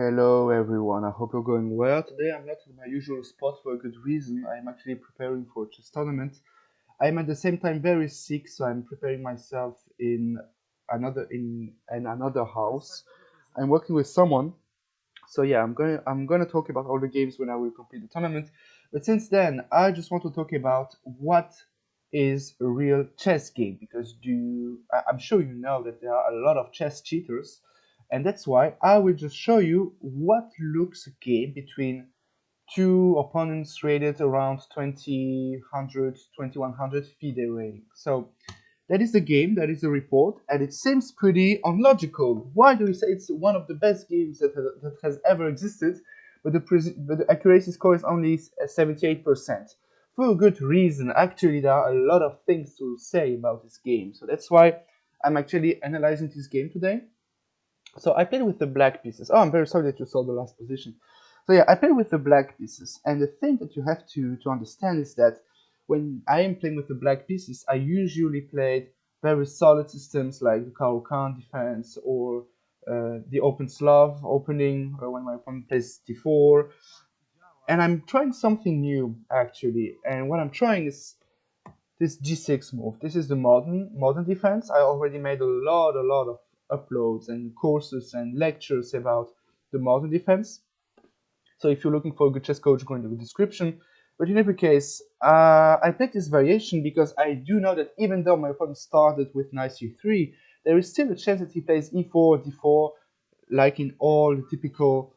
Hello everyone, I hope you're going well. Today I'm not in my usual spot for a good reason. I'm actually preparing for a chess tournament. I'm at the same time very sick, so I'm preparing myself in another house. I'm working with someone. So yeah, I'm gonna talk about all the games when I will complete the tournament. But since then, I just want to talk about what is a real chess game because I'm sure you know that there are a lot of chess cheaters, and that's why I will just show you what looks a game between two opponents rated around 2000, 2100 FIDE rating. So that is the game, that is the report, and it seems pretty unlogical. Why do we say it's one of the best games that has ever existed, but the accuracy score is only 78%? For a good reason. Actually, there are a lot of things to say about this game, so that's why I'm actually analyzing this game today. So I played with the black pieces. Oh, I'm very sorry that you saw the last position. So yeah, I played with the black pieces, and the thing that you have to understand is that when I am playing with the black pieces, I usually played very solid systems like the Caro-Kann defense or the open Slav opening when my opponent plays d4. And I'm trying something new actually, and what I'm trying is this g6 move. This is the modern defense. I already made a lot of uploads and courses and lectures about the modern defense. So if you're looking for a good chess coach, go in the description. But in every case, I picked this variation because I do know that even though my opponent started with knight c3, there is still a chance that he plays e4, d4, like in all the typical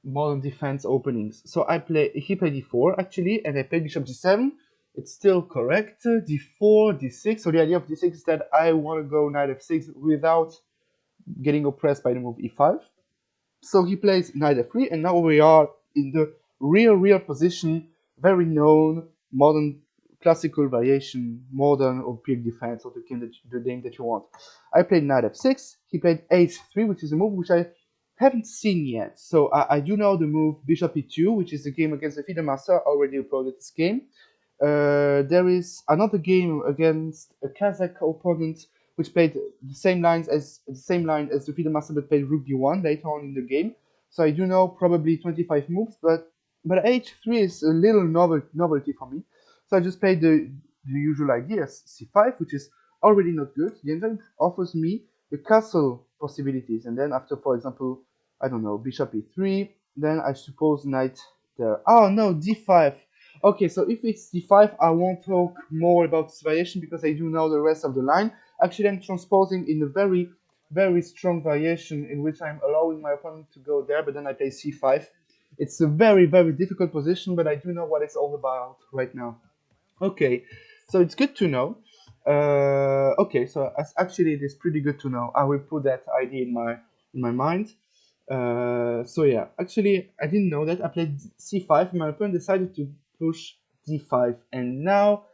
modern defense openings. So he played d4 actually, and I played bishop g7. It's still correct. D4, d6. So the idea of d6 is that I want to go knight f6 without getting oppressed by the move e5. So he plays knight f3, and now we are in the real position, very known modern classical variation, modern or pure defense, or the name that you want. I played knight f6. He played h3, which is a move which I haven't seen yet. So I do know the move bishop e2, which is the game against the FIDE master. I already uploaded this game. There is another game against a Kazakh opponent which played the same line as the FIDE master, but played rook d1 later on in the game. So I do know probably 25 moves, but h3 is a little novelty for me. So I just played the usual ideas, c5, which is already not good. The engine offers me the castle possibilities, and then after, for example, I don't know, bishop e3, then I suppose knight there. Oh no, d5. Okay, so if it's d5, I won't talk more about this variation because I do know the rest of the line. Actually, I'm transposing in a very strong variation in which I'm allowing my opponent to go there, but then I play c5. It's a very difficult position, but I do know what it's all about right now. Okay, so it's good to know. Okay, so actually it is pretty good to know. I will put that idea in my mind. So yeah, actually I didn't know that. I played c5. My opponent decided to push d5, and now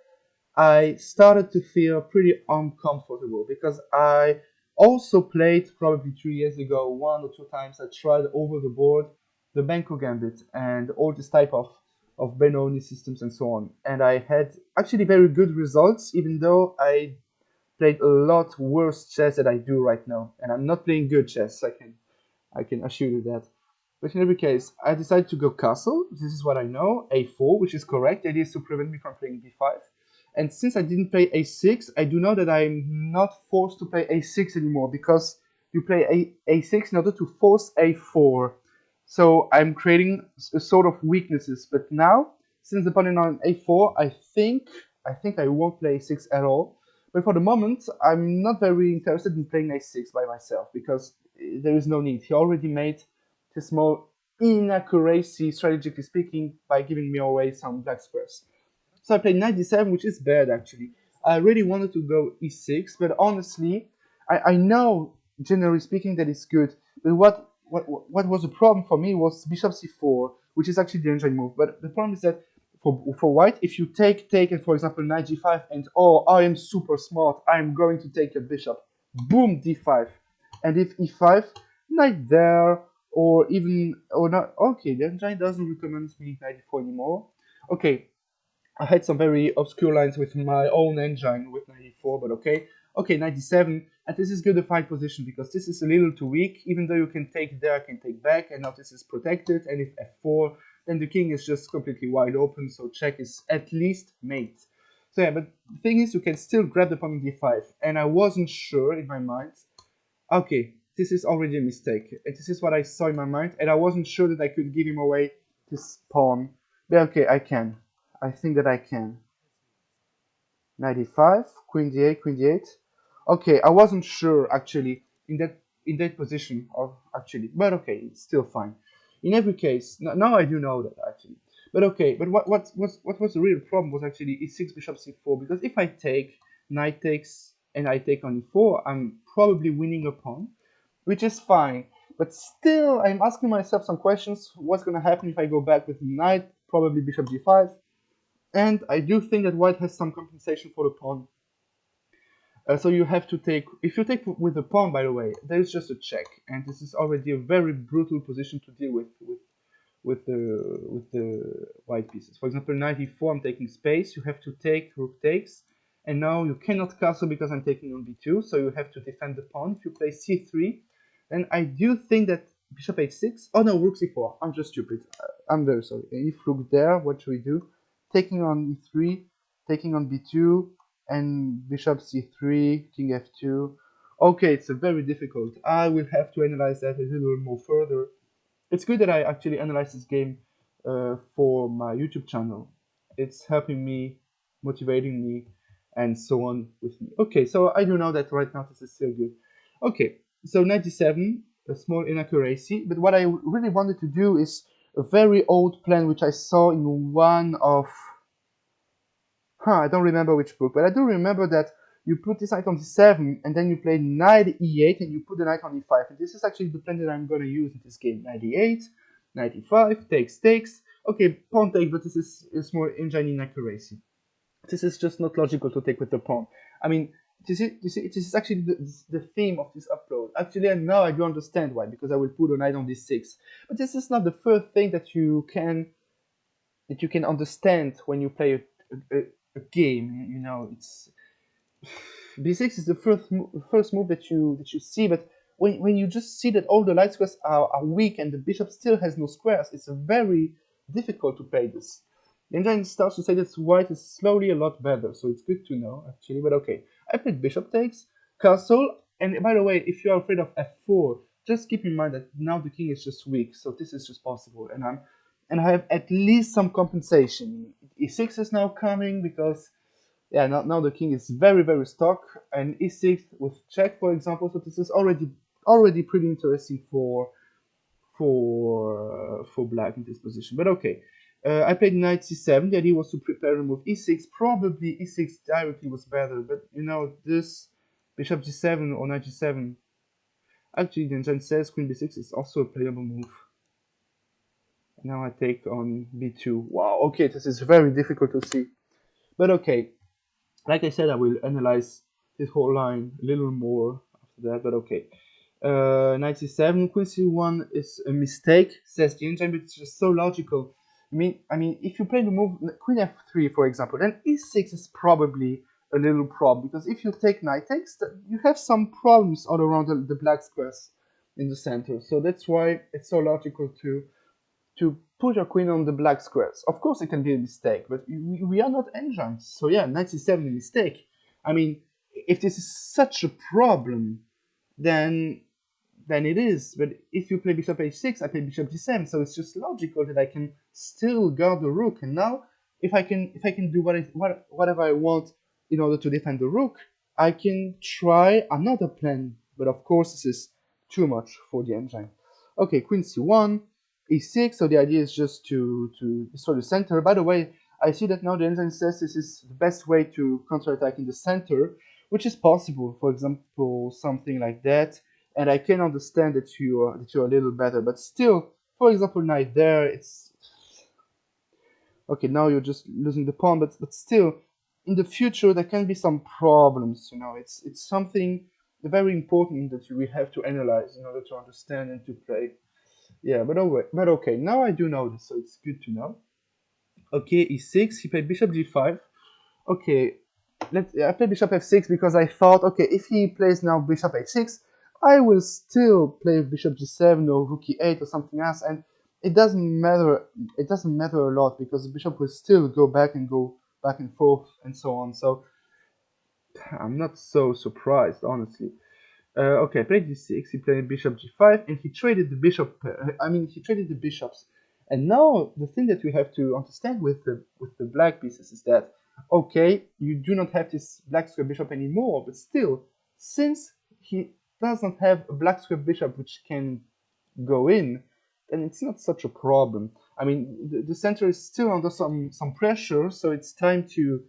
I started to feel pretty uncomfortable because I also played probably 3 years ago, one or two times. I tried over the board the Benko Gambit and all this type of Benoni systems and so on. And I had actually very good results, even though I played a lot worse chess than I do right now. And I'm not playing good chess, I can assure you that. But in every case, I decided to go castle. This is what I know. A4, which is correct. The idea is to prevent me from playing b5. And since I didn't play a6, I do know that I'm not forced to play a6 anymore because you play a6 in order to force a4. So I'm creating a sort of weaknesses. But now, since the pawn on a4, I think I won't play a6 at all. But for the moment, I'm not very interested in playing a6 by myself because there is no need. He already made a small inaccuracy, strategically speaking, by giving me away some black squares. So I played knight d7, which is bad actually. I really wanted to go e6, but honestly, I know generally speaking that it's good. But what was a problem for me was bishop c4, which is actually the engine move. But the problem is that for white, if you take and for example knight g5 and oh I am super smart, I'm going to take a bishop, boom d5, and if e5, knight there or even or not. Okay, the engine doesn't recommend me knight e4 anymore. Okay, I had some very obscure lines with my own engine with 94, but okay. Okay, 97, And this is good to find position because this is a little too weak. Even though you can take there, can take back, and now this is protected. And if f4, then the king is just completely wide open. So check is at least mate. So yeah, but the thing is, you can still grab the pawn on d5. And I wasn't sure in my mind. Okay, this is already a mistake. And this is what I saw in my mind. And I wasn't sure that I could give him away this pawn. But okay, I can. I think that I can. 95, queen d8, queen d8. Okay, I wasn't sure actually in that position or actually, but okay, it's still fine. In every case, now I do know that actually. But okay, but what was the real problem was actually e6 bishop c4 because if I take knight takes and I take on e4, I'm probably winning a pawn, which is fine. But still, I'm asking myself some questions. What's gonna happen if I go back with knight? Probably bishop g5. And I do think that white has some compensation for the pawn. So you have to take, if you take with the pawn, by the way, there is just a check, and this is already a very brutal position to deal with the white pieces. For example, 94, I'm taking space. You have to take, rook takes, and now you cannot castle because I'm taking on b2, so you have to defend the pawn. If you play c3, then I do think that bishop h6. Oh no, rook c4. I'm just stupid. I'm very sorry. If rook there, what should we do? Taking on e3, taking on b2, and bishop c3, king f2. Okay, it's a very difficult. I will have to analyze that a little more further. It's good that I actually analyze this game for my YouTube channel. It's helping me, motivating me, and so on with me. Okay, so I do know that right now this is still good. Okay, so 97, a small inaccuracy, but what I really wanted to do is a very old plan which I saw in one of I don't remember which book, but I do remember that you put this knight on d7, and then you play knight e8, and you put the knight on e5. And this is actually the plan that I'm going to use in this game. Knight e8, knight e5, takes. Okay, pawn take, but this is more engine inaccuracy. This is just not logical to take with the pawn. I mean, this is actually the theme of this upload. Actually, now I do understand why, because I will put a knight on d6. But this is not the first thing that you can understand when you play a game. You know, it's b6 is the first move that you see, but when you just see that all the light squares are weak and the bishop still has no squares, it's very difficult to play this. The engine starts to say that white is slowly a lot better, so it's good to know actually. But okay, I played bishop takes, castle, and by the way, if you are afraid of f4, just keep in mind that now the king is just weak, so this is just possible, and I have at least some compensation. e6 is now coming because yeah, now the king is very stuck, and e6 with check, for example. So this is already pretty interesting for black in this position. But okay, I played knight c7. The idea was to prepare a move e6. Probably e6 directly was better, but you know, this bishop g7 or knight g7. Actually, the engine says queen b6 is also a playable move. Now I take on b2. Wow, okay, this is very difficult to see. But okay, like I said, I will analyze this whole line a little more after that, but okay. 97, queen c1 is a mistake, says the engine, but it's just so logical. I mean, if you play the move queen f3, for example, then e6 is probably a little problem, because if you take knight takes, you have some problems all around the black squares in the center. So that's why it's so logical to put your queen on the black squares. Of course, it can be a mistake, but we are not engines. So yeah, knight c7 a mistake. I mean, if this is such a problem, then it is. But if you play bishop h6, I play bishop g7, so it's just logical that I can still guard the rook. And now, if I can do whatever I want in order to defend the rook, I can try another plan. But of course, this is too much for the engine. Okay, queen c1, e6. So the idea is just to destroy the center. By the way, I see that now the engine says this is the best way to counterattack in the center, which is possible. For example, something like that. And I can understand that you're a little better, but still, for example, knight there, it's okay. Now you're just losing the pawn, but still, in the future there can be some problems. You know, it's something very important that we have to analyze in order to understand and to play. Yeah, but okay. Now I do know this, so it's good to know. Okay, e6. He played bishop g5. Okay, I played bishop f6 because I thought, okay, if he plays now bishop h6, I will still play bishop g7 or rook e8 or something else, and it doesn't matter. It doesn't matter a lot because the bishop will still go back and forth and so on. So I'm not so surprised, honestly. Okay, played d6. He played bishop g5, and he traded the bishop. He traded the bishops. And now the thing that we have to understand with the black pieces is that okay, you do not have this black square bishop anymore, but still, since he does not have a black square bishop which can go in, then it's not such a problem. I mean, the center is still under some pressure, so it's time to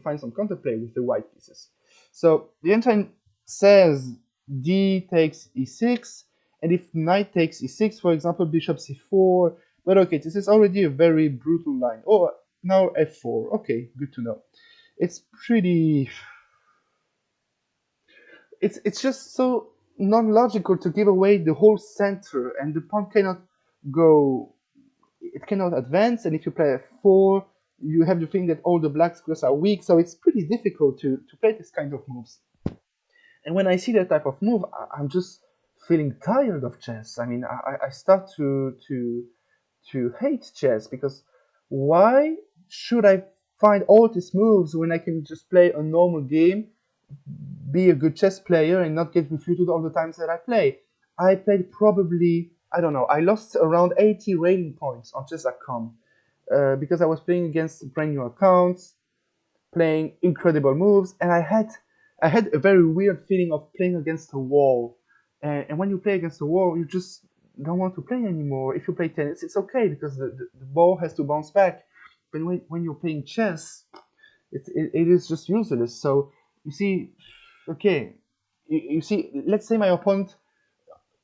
find some counterplay with the white pieces. So the engine says d takes e6, and if knight takes e6, for example, bishop c4. But okay, this is already a very brutal line. Oh, now f4. Okay, good to know. It's pretty. It's just so non-logical to give away the whole center, and the pawn cannot go. It cannot advance, and if you play f4, you have the thing that all the black squares are weak. So it's pretty difficult to play this kind of moves. And when I see that type of move, I'm just feeling tired of chess. I mean, I start to hate chess because why should I find all these moves when I can just play a normal game, be a good chess player, and not get refuted all the times that I play? I played probably, I don't know, I lost around 80 rating points on chess.com because I was playing against brand new accounts, playing incredible moves, and I had a very weird feeling of playing against a wall. And when you play against a wall, you just don't want to play anymore. If you play tennis, it's okay because the ball has to bounce back. But when you're playing chess, it is just useless. So you see, okay, you see, let's say my opponent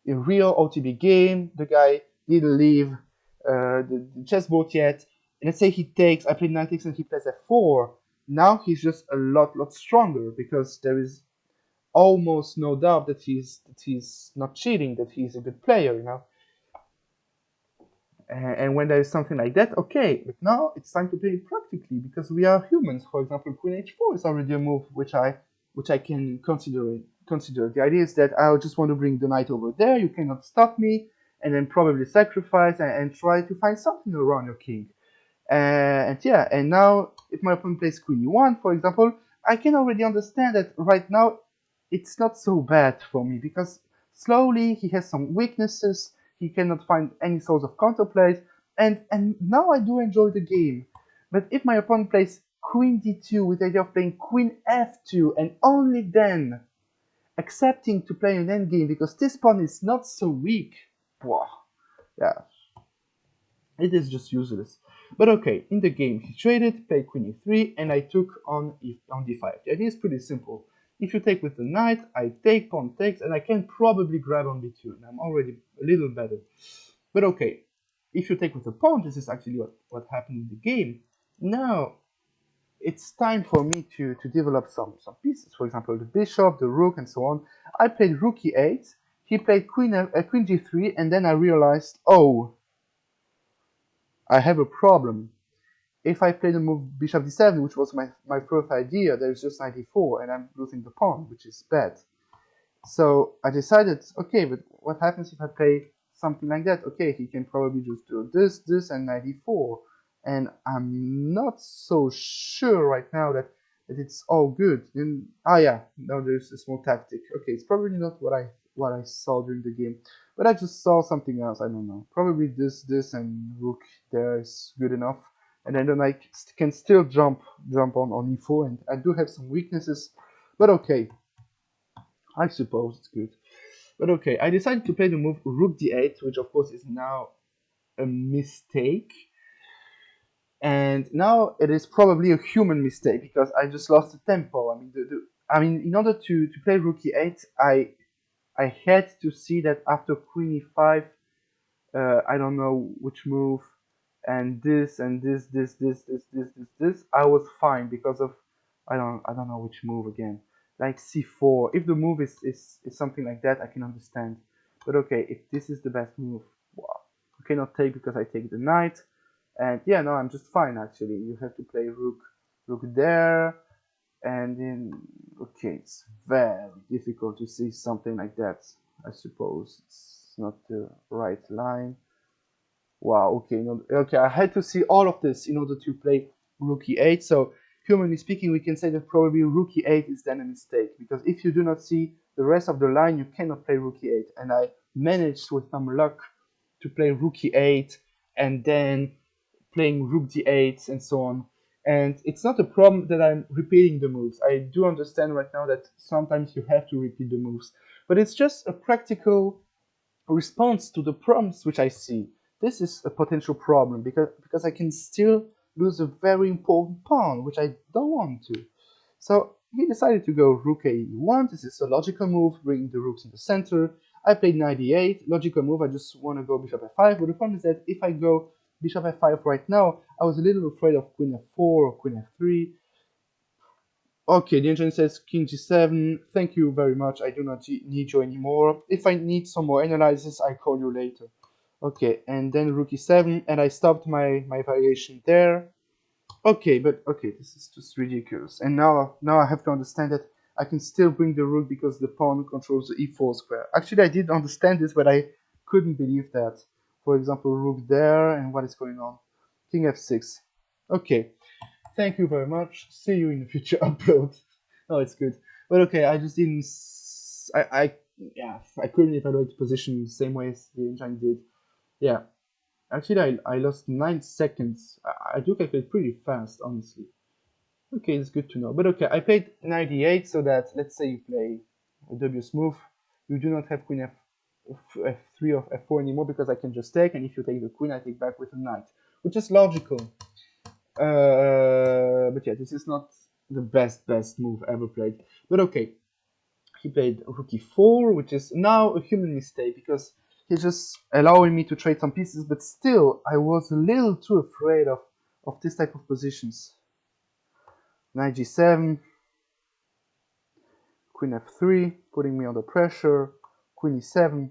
in real OTB game, the guy didn't leave the chessboard yet. And let's say he takes, I play knight takes and he plays f4. Now he's just a lot stronger because there is almost no doubt that he's not cheating, that he's a good player, you know. And when there is something like that, okay, but now it's time to play it practically because we are humans. For example, Queen h4 is already a move which I can consider. The idea is that I just want to bring the knight over there. You cannot stop me, and then probably sacrifice and try to find something around your king. And yeah, and now if my opponent plays Queen e1, for example, I can already understand that right now it's not so bad for me because slowly he has some weaknesses. He cannot find any sort of counterplays, and now I do enjoy the game. But if my opponent plays Queen d2 with the idea of playing Queen f2 and only then accepting to play an endgame because this pawn is not so weak, wow, yeah, it is just useless. But okay, in the game he traded, played Queen e3, and I took on d5. The idea is pretty simple. If you take with the knight, I take, pawn takes, and I can probably grab on b2, and I'm already a little better. But okay, if you take with the pawn, this is actually what happened in the game. Now, it's time for me to develop some pieces. For example, the bishop, the rook, and so on. I played rook e8, he played queen g3, and then I realized, oh, I have a problem. If I play the move bishop d7, which was my first idea, there's just knight e4, and I'm losing the pawn, which is bad. So I decided, okay, but what happens if I play something like that? Okay, he can probably just do this, and knight e4. And I'm not so sure right now that it's all good. And, yeah, now there's a small tactic. Okay, it's probably not what I saw during the game, but I just saw something else. I don't know. Probably this, and rook there is good enough. And then I can still jump on e4, and I do have some weaknesses, but okay. I suppose it's good. But okay, I decided to play the move rook d8, which of course is now a mistake. And now it is probably a human mistake because I just lost the tempo. I mean, in order to play rook e8, I had to see that after queen e5, I don't know which move, and this, I was fine because of I don't know which move again. Like c4. If the move is something like that, I can understand. But okay, if this is the best move, wow. I cannot take because I take the knight. And yeah, no, I'm just fine actually. You have to play rook there. And then, okay, it's very difficult to see something like that. I suppose it's not the right line. Wow, okay, no, okay, I had to see all of this in order to play rook e8. So, humanly speaking, we can say that probably rook e8 is then a mistake, because if you do not see the rest of the line, you cannot play rook e8. And I managed with some luck to play rook e8 and then playing rook d8 and so on. And it's not a problem that I'm repeating the moves. I do understand right now that sometimes you have to repeat the moves, but it's just a practical response to the problems which I see. This is a potential problem because I can still lose a very important pawn, which I don't want to. So he decided to go rook a1. This is a logical move, bringing the rooks in the center. I played knight e8, logical move. I just want to go bishop f5. But the problem is that if I go bishop f5 right now, I was a little afraid of queen f4 or queen f3. Okay, the engine says king g7. Thank you very much. I do not need you anymore. If I need some more analysis, I call you later. Okay, and then rook e7, and I stopped my variation there. Okay, but okay, this is just ridiculous. And now I have to understand that I can still bring the rook because the pawn controls the e4 square. Actually, I did understand this, but I couldn't believe that. For example, rook there, and what is going on? King f6. Okay, thank you very much. See you in the future upload. Oh, it's good. But okay, I just didn't. Yeah, I couldn't evaluate the position the same way as the engine did. Yeah, actually, I lost 9 seconds. I do calculate pretty fast, honestly. Okay, it's good to know. But okay, I played 98 so that, let's say you play a dubious move, you do not have queen f3 or f4 anymore because I can just take, and if you take the queen, I take back with a knight, which is logical. But yeah, this is not the best move ever played. But okay, he played rook e4, which is now a human mistake because he's just allowing me to trade some pieces, but still, I was a little too afraid of this type of positions. Knight g7, queen f3, putting me under pressure, queen e7.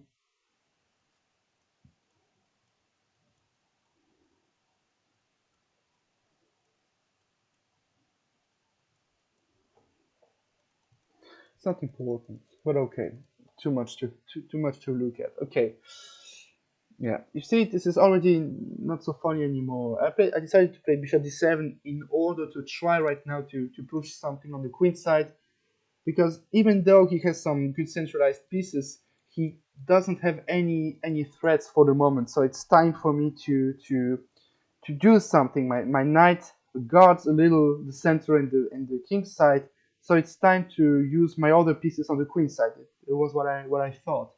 It's not important, but okay. Too much to look at. Okay. Yeah, you see, this is already not so funny anymore. I decided to play bishop d7 in order to try right now to push something on the queen side, because even though he has some good centralized pieces, he doesn't have any threats for the moment. So it's time for me to do something. My knight guards a little the center and the king side, so it's time to use my other pieces on the queen side. It was what I thought.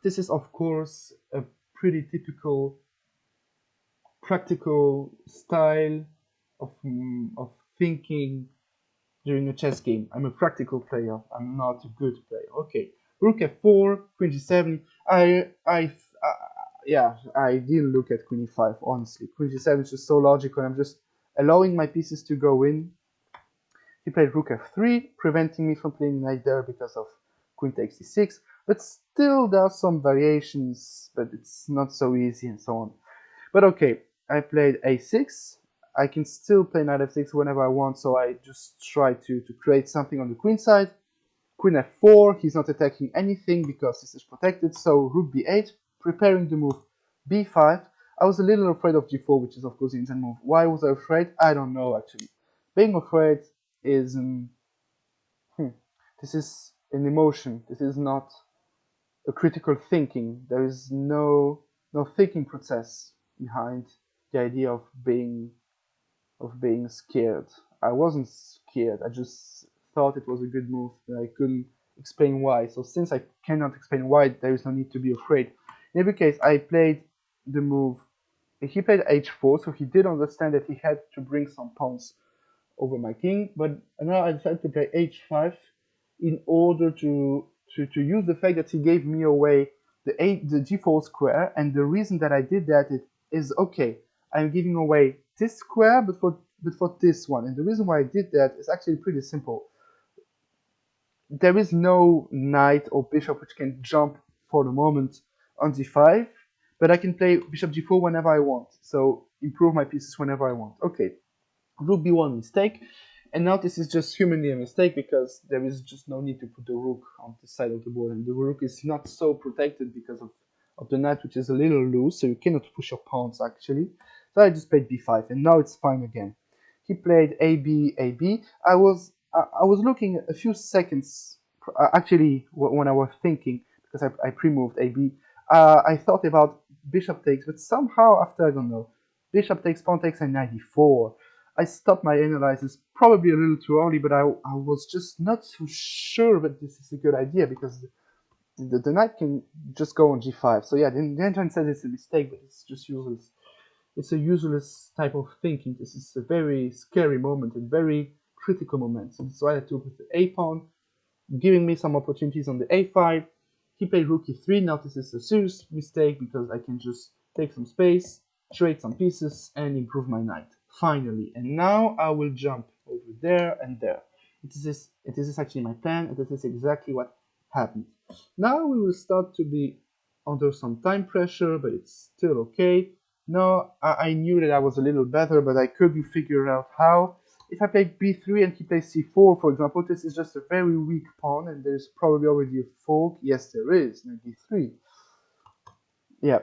This is of course a pretty typical practical style of thinking during a chess game. I'm a practical player. I'm not a good player. Okay, rook f4, queen g7. Yeah, I didn't look at queen e5. Honestly, queen g7 is just so logical. I'm just allowing my pieces to go in. He played rook f3, preventing me from playing knight there because of queen takes d6. But still, there are some variations, but it's not so easy and so on. But okay, I played a6. I can still play knight f6 whenever I want, so I just try to create something on the queen side. Queen f4, he's not attacking anything because this is protected, so rook b8, preparing the move b5. I was a little afraid of g4, which is of course the Indian move. Why was I afraid? I don't know actually. Being afraid is... this is an emotion, this is not a critical thinking. There is no thinking process behind the idea of being scared. I wasn't scared. I just thought it was a good move, and I couldn't explain why. So since I cannot explain why, there is no need to be afraid. In every case, I played the move. He played h4, so he did understand that he had to bring some pawns over my king. But now I decided to play h5 in order to use the fact that he gave me away the g4 square. And the reason that I did that is okay, I'm giving away this square, but for this one. And the reason why I did that is actually pretty simple. There is no knight or bishop which can jump for the moment on d5, but I can play bishop g4 whenever I want. So improve my pieces whenever I want. Okay, rook b1 mistake. And now this is just humanly a mistake because there is just no need to put the rook on the side of the board, and the rook is not so protected because of the knight, which is a little loose, so you cannot push your pawns actually. So I just played b5, and now it's fine again. He played ab, ab. I was looking a few seconds, actually, when I was thinking, because I pre-moved ab. I thought about bishop takes, but somehow after, I don't know, bishop takes, pawn takes, and knight d4. I stopped my analysis probably a little too early, but I was just not so sure that this is a good idea because the knight can just go on g5. So yeah, the entrance says it's a mistake, but it's just useless. It's a useless type of thinking. This is a very scary moment, a very critical moment. So that's why I took with the a pawn, giving me some opportunities on the a file. He played rook e3. Now this is a serious mistake because I can just take some space, trade some pieces, and improve my knight. Finally. And now I will jump over there and there. It is actually my plan, and this is exactly what happened. Now we will start to be under some time pressure, but it's still okay. Now I knew that I was a little better, but I couldn't figure out how. If I play b3 and he plays c4, for example, this is just a very weak pawn, and there's probably already a fork. Yes, there is, knight d3. Yeah,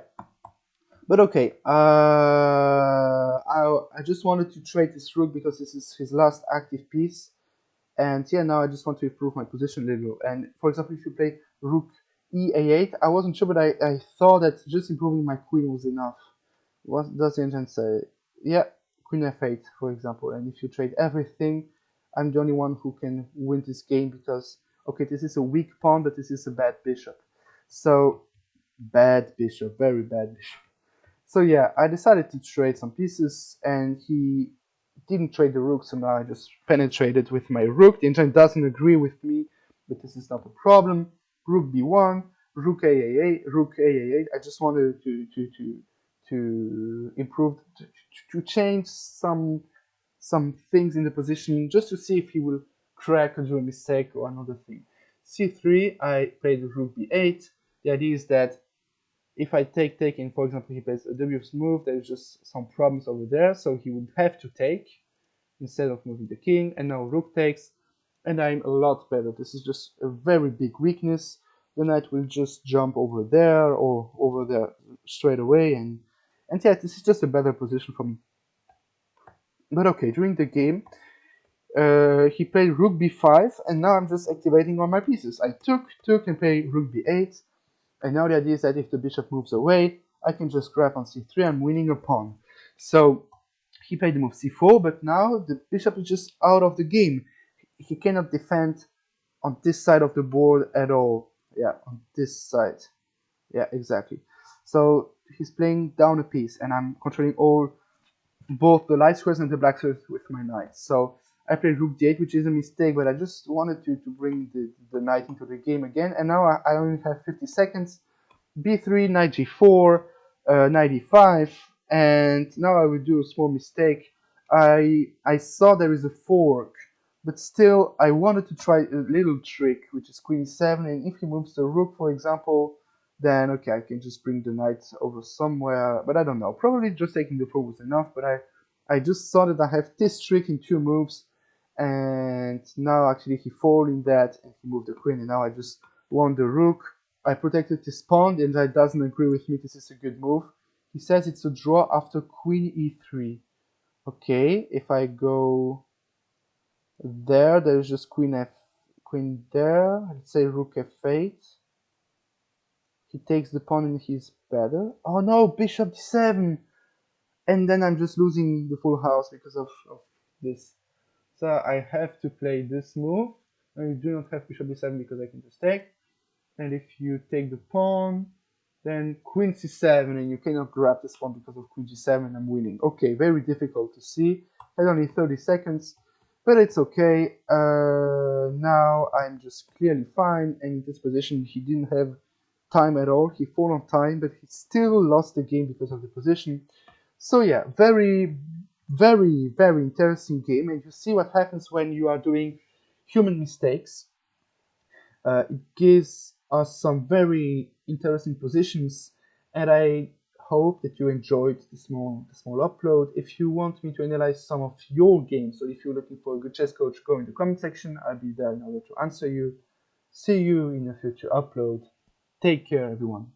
but okay. I just wanted to trade this rook because this is his last active piece, and yeah, now I just want to improve my position a little. And for example, if you play rook e8, I wasn't sure, but I thought that just improving my queen was enough. What does the engine say? Yeah, queen f8, for example. And if you trade everything, I'm the only one who can win this game because, okay, this is a weak pawn, but this is a bad bishop. So, bad bishop, very bad bishop. So yeah, I decided to trade some pieces, and he didn't trade the rook, so now I just penetrated with my rook. The engine doesn't agree with me, but this is not a problem. Rook b1, rook a8, rook a8. I just wanted to improve, to change some things in the position, just to see if he will crack or do a mistake or another thing. c3, I played rook b8. The idea is that if I take, and for example he plays a w's move, there's just some problems over there, so he would have to take instead of moving the king, and now rook takes, and I'm a lot better. This is just a very big weakness. The knight will just jump over there or over there straight away, and yeah, this is just a better position for me. But okay, during the game, he played rook b5, and now I'm just activating all my pieces. I took, and played rook b8, and now the idea is that if the bishop moves away, I can just grab on c3, I'm winning a pawn. So he played the move c4, but now the bishop is just out of the game. He cannot defend on this side of the board at all. Yeah, on this side. Yeah, exactly. So he's playing down a piece, and I'm controlling both the light squares and the black squares with my knight. So I played rook d8, which is a mistake, but I just wanted to bring the knight into the game again. And now I only have 50 seconds. b3, knight g4, knight e5, and now I will do a small mistake. I saw there is a fork, but still I wanted to try a little trick, which is queen 7, and if he moves the rook, for example, then okay, I can just bring the knight over somewhere, but I don't know. Probably just taking the fork was enough, but I just saw that I have this trick in 2 moves, and now actually he folded that, and he moved the queen, and now I just won the rook. I protected his pawn, and that doesn't agree with me. This is a good move. He says it's a draw after queen e3. Okay, if I go there, there's just queen there. Let's say rook f8. He takes the pawn and he's better. Oh no, bishop d7! And then I'm just losing the full house because of this. So I have to play this move. I do not have bishop d7 because I can just take. And if you take the pawn, then queen c7, and you cannot grab this pawn because of queen g7. I'm winning. Okay, very difficult to see. Had only 30 seconds, but it's okay. Now I'm just clearly fine, and in this position he didn't have time at all. He fought on time, but he still lost the game because of the position. So yeah, very, very, very interesting game, and you see what happens when you are doing human mistakes. It gives us some very interesting positions, and I hope that you enjoyed the small upload. If you want me to analyze some of your games, or if you're looking for a good chess coach, go in the comment section. I'll be there in order to answer you. See you in a future upload. Take care, everyone.